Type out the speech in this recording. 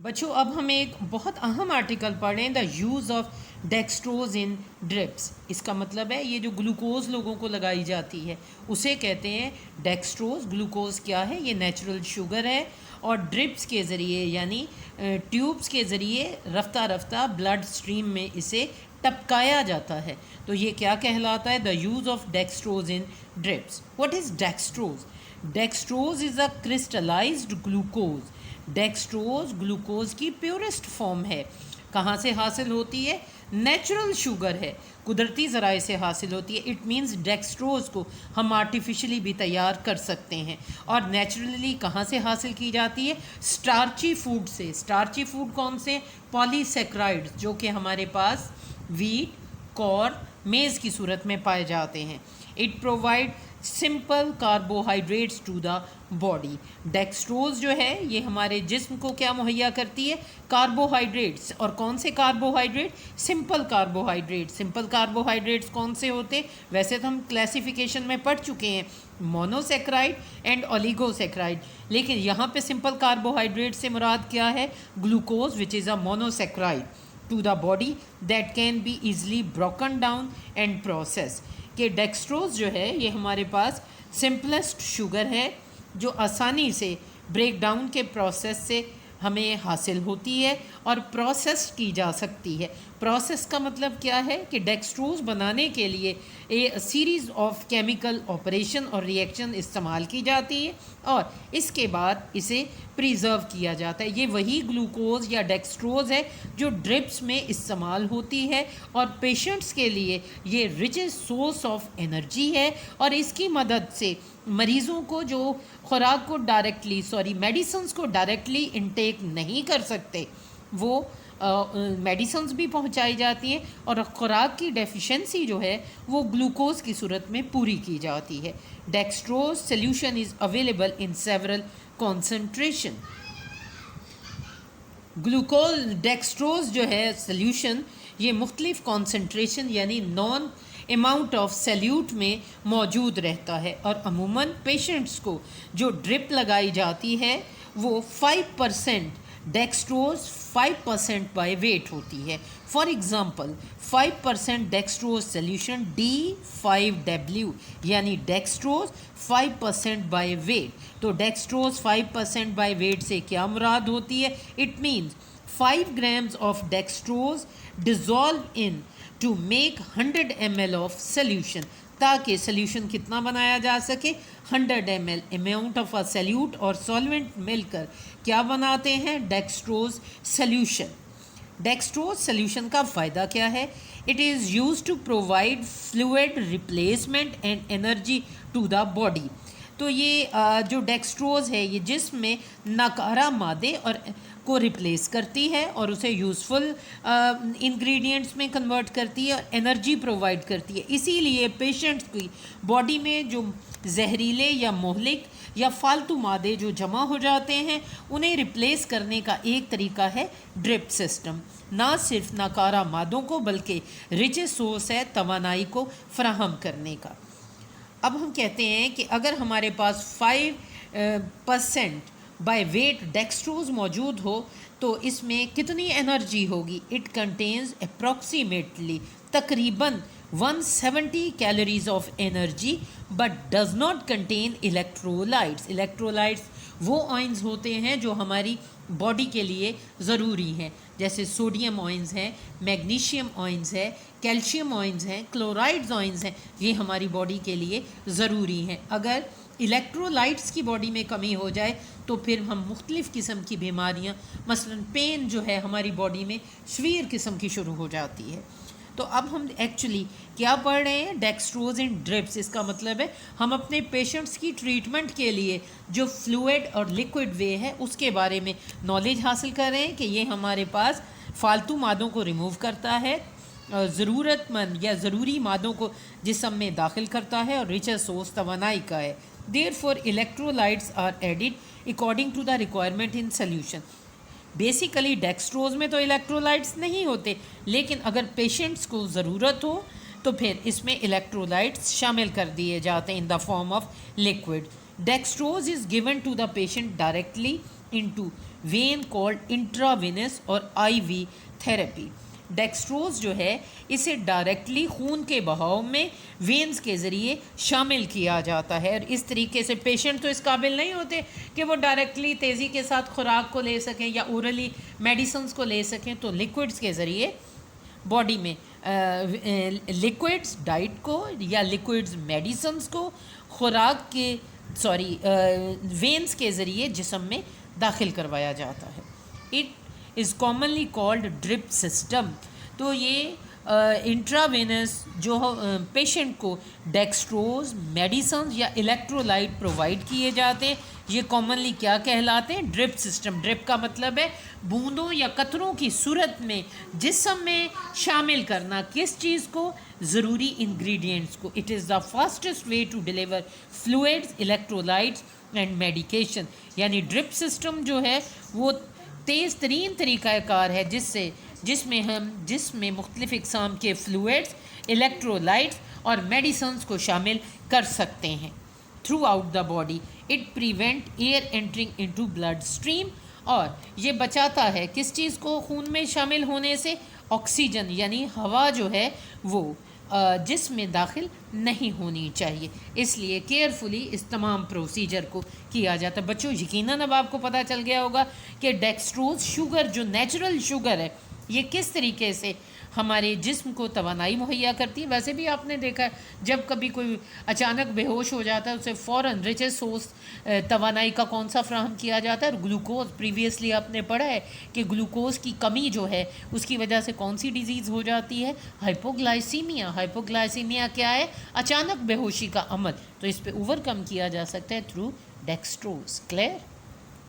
بچوں اب ہم ایک بہت اہم آرٹیکل پڑھ رہے ہیں the use of dextrose in drips. اس کا مطلب ہے یہ جو گلوکوز لوگوں کو لگائی جاتی ہے اسے کہتے ہیں ڈیکسٹروز. گلوکوز کیا ہے؟ یہ نیچرل شوگر ہے اور ڈرپس کے ذریعے یعنی ٹیوبس کے ذریعے رفتہ رفتہ بلڈ سٹریم میں اسے ٹپکایا جاتا ہے. تو یہ کیا کہلاتا ہے؟ The use of dextrose in drips. What is dextrose? Dextrose is a crystallised glucose. Dextrose glucose کی پیورسٹ فارم ہے. کہاں سے حاصل ہوتی ہے؟ نیچرل شوگر ہے، قدرتی ذرائع سے حاصل ہوتی ہے. اٹ مینز ڈیکسٹروز کو ہم آرٹیفیشلی بھی تیار کر سکتے ہیں. اور نیچرلی کہاں سے حاصل کی جاتی ہے؟ سٹارچی فوڈ سے. سٹارچی فوڈ کون سے؟ پالی سیکرائڈز، جو کہ ہمارے پاس ویٹ، کارن، میز کی صورت میں پائے جاتے ہیں. It provide simple carbohydrates to the body. Dextrose جو ہے یہ ہمارے جسم کو کیا مہیا کرتی ہے؟ کاربوہائیڈریٹس. اور کون سے carbohydrate? Simple carbohydrate. Simple carbohydrates کون سے ہوتے؟ ویسے تو ہم کلاسیفیکیشن میں پڑھ چکے ہیں مونوسیکرائڈ اینڈ اولیگوسیکرائڈ، لیکن یہاں پہ سمپل کاربوہائیڈریٹ سے مراد کیا ہے؟ Glucose which is a monosaccharide to the body that can be easily broken down and process. کہ ڈیکسٹروز جو ہے یہ ہمارے پاس سمپلسٹ شوگر ہے جو آسانی سے بریک ڈاؤن کے پروسیس سے ہمیں حاصل ہوتی ہے اور پروسیس کی جا سکتی ہے. پروسیس کا مطلب کیا ہے؟ کہ ڈیکسٹروز بنانے کے لیے سیریز آف کیمیکل آپریشن اور ریئیکشن استعمال کی جاتی ہے اور اس کے بعد اسے پریزرو کیا جاتا ہے. یہ وہی گلوکوز یا ڈیکسٹروز ہے جو ڈرپس میں استعمال ہوتی ہے اور پیشنٹس کے لیے یہ ریچسٹ سورس آف انرجی ہے. اور اس کی مدد سے مریضوں کو جو خوراک کو میڈیسنس کو ڈائریکٹلی انٹیک نہیں کر سکتے وہ میڈیسنس بھی پہنچائی جاتی ہیں اور خوراک کی ڈیفیشنسی جو ہے وہ گلوکوز کی صورت میں پوری کی جاتی ہے. Dextrose solution is available in several concentration. Dextrose جو ہے سلیوشن یہ مختلف کانسنٹریشن یعنی نان اماؤنٹ آف سیلیوٹ میں موجود رہتا ہے اور عموماً پیشنٹس کو جو ڈرپ لگائی جاتی ہے وہ 5% ڈیکسٹروز 5% بائی ویٹ ہوتی ہے. فار ایگزامپل 5% ڈیکسٹروز سلیوشن D5W یعنی ڈیکسٹروز 5% بائی ویٹ. تو ڈیکسٹروز 5% بائی ویٹ سے کیا مراد ہوتی ہے؟ It means 5 grams of dextrose dissolve in to make 100 ml of solution. تاکہ سلیوشن کتنا بنایا جا سکے؟ 100 ml. Amount of a solute اور سولونٹ مل کر کیا بناتے ہیں؟ ڈیکسٹروز سلیوشن. ڈیکسٹروز سلیوشن کا فائدہ کیا ہے؟ It is use to provide fluid replacement and energy to the body. تو یہ جو ڈیکسٹروز ہے یہ جسم میں ناکارہ مادے اور کو ریپلیس کرتی ہے اور اسے یوزفل انگریڈینٹس میں کنورٹ کرتی ہے اور انرجی پرووائڈ کرتی ہے. اسی لیے پیشنٹس کی باڈی میں جو زہریلے یا مہلک یا فالتو مادے جو جمع ہو جاتے ہیں انہیں ریپلیس کرنے کا ایک طریقہ ہے ڈرپ سسٹم. نہ صرف ناکارہ مادوں کو بلکہ ریچ سورس ہے توانائی کو فراہم کرنے کا. اب ہم کہتے ہیں کہ اگر ہمارے پاس 5% بائی ویٹ ڈیکسٹروز موجود ہو تو اس میں کتنی انرجی ہوگی؟ اٹ کنٹینز اپروکسیمیٹلی تقریباً 170 calories of energy but does not contain electrolytes. Electrolytes وہ آئنز ہوتے ہیں جو ہماری باڈی کے لیے ضروری ہیں، جیسے سوڈیم آئنز ہیں، میگنیشیم آئنز ہے، کیلشیم آئنز ہیں، کلورائڈز آئنز ہیں. یہ ہماری باڈی کے لیے ضروری ہیں. اگر الیکٹرولائٹس کی باڈی میں کمی ہو جائے تو پھر ہم مختلف قسم کی بیماریاں مثلا پین جو ہے ہماری باڈی میں سویر قسم کی شروع ہو جاتی ہے. تو اب ہم ایکچولی کیا پڑھ رہے ہیں؟ ڈیکسٹروز ان ڈرپس. اس کا مطلب ہے ہم اپنے پیشنٹس کی ٹریٹمنٹ کے لیے جو فلوئڈ اور لیکوڈ وے ہے اس کے بارے میں نالج حاصل کر رہے ہیں کہ یہ ہمارے پاس فالتو مادوں کو ریموو کرتا ہے، ضرورت مند یا ضروری مادوں کو جسم میں داخل کرتا ہے اور ریچر سورس توانائی کا ہے. Therefore, electrolytes are added according to the requirement in solution. Basically dextrose میں تو الیکٹرولائٹس نہیں ہوتے، لیکن اگر پیشنٹس کو ضرورت ہو تو پھر اس میں الیکٹرولائٹس شامل کر دیے جاتے ہیں in the form of liquid. Dextrose is given to the patient directly into vein called intravenous اور آئی وی تھراپی. ڈیکسٹروز جو ہے اسے ڈائریکٹلی خون کے بہاؤ میں وینز کے ذریعے شامل کیا جاتا ہے، اور اس طریقے سے پیشنٹ تو اس قابل نہیں ہوتے کہ وہ ڈائریکٹلی تیزی کے ساتھ خوراک کو لے سکیں یا اورلی میڈیسنز کو لے سکیں، تو لیکوڈز کے ذریعے باڈی میں لیکوڈز ڈائٹ کو یا لیکوڈز میڈیسنز کو خوراک کے وینز کے ذریعے جسم میں داخل کروایا جاتا ہے. It is commonly called drip system. تو یہ انٹراوینس جو پیشنٹ کو ڈیکسٹروز میڈیسنز یا الیکٹرولائٹ پرووائڈ کیے جاتے ہیں، یہ کامنلی کیا کہلاتے ہیں؟ Drip system. ڈرپ کا مطلب ہے بوندوں یا قطروں کی صورت میں جسم میں شامل کرنا. کس چیز کو؟ ضروری انگریڈینٹس کو. It is the fastest way to deliver fluids, electrolytes and medication. یعنی ڈرپ سسٹم جو ہے وہ تیز ترین طریقہ کار ہے جس میں مختلف اقسام کے فلوئڈز، الیکٹرولائٹس اور میڈیسنز کو شامل کر سکتے ہیں throughout the body. It prevent air entering into bloodstream. اور یہ بچاتا ہے کس چیز کو خون میں شامل ہونے سے؟ آکسیجن یعنی ہوا جو ہے وہ جسم میں داخل نہیں ہونی چاہیے. اس لیے کیئرفلی اس تمام پروسیجر کو کیا جاتا ہے. بچوں یقیناً اب آپ کو پتہ چل گیا ہوگا کہ ڈیکسٹروز شوگر جو نیچرل شوگر ہے یہ کس طریقے سے ہمارے جسم کو توانائی مہیا کرتی ہے. ویسے بھی آپ نے دیکھا ہے جب کبھی کوئی اچانک بے ہوش ہو جاتا ہے اسے فوراً ریچس سورس توانائی کا کون سا فراہم کیا جاتا ہے؟ اور گلوکوز. پریویسلی آپ نے پڑھا ہے کہ گلوکوز کی کمی جو ہے اس کی وجہ سے کون سی ڈیزیز ہو جاتی ہے؟ ہائپوگلائسیمیا. ہائپوگلائسیمیا کیا ہے؟ اچانک بے ہوشی کا عمل. تو اس پہ اوور کم کیا جا سکتا ہے تھرو ڈیکسٹروز. کلیئر؟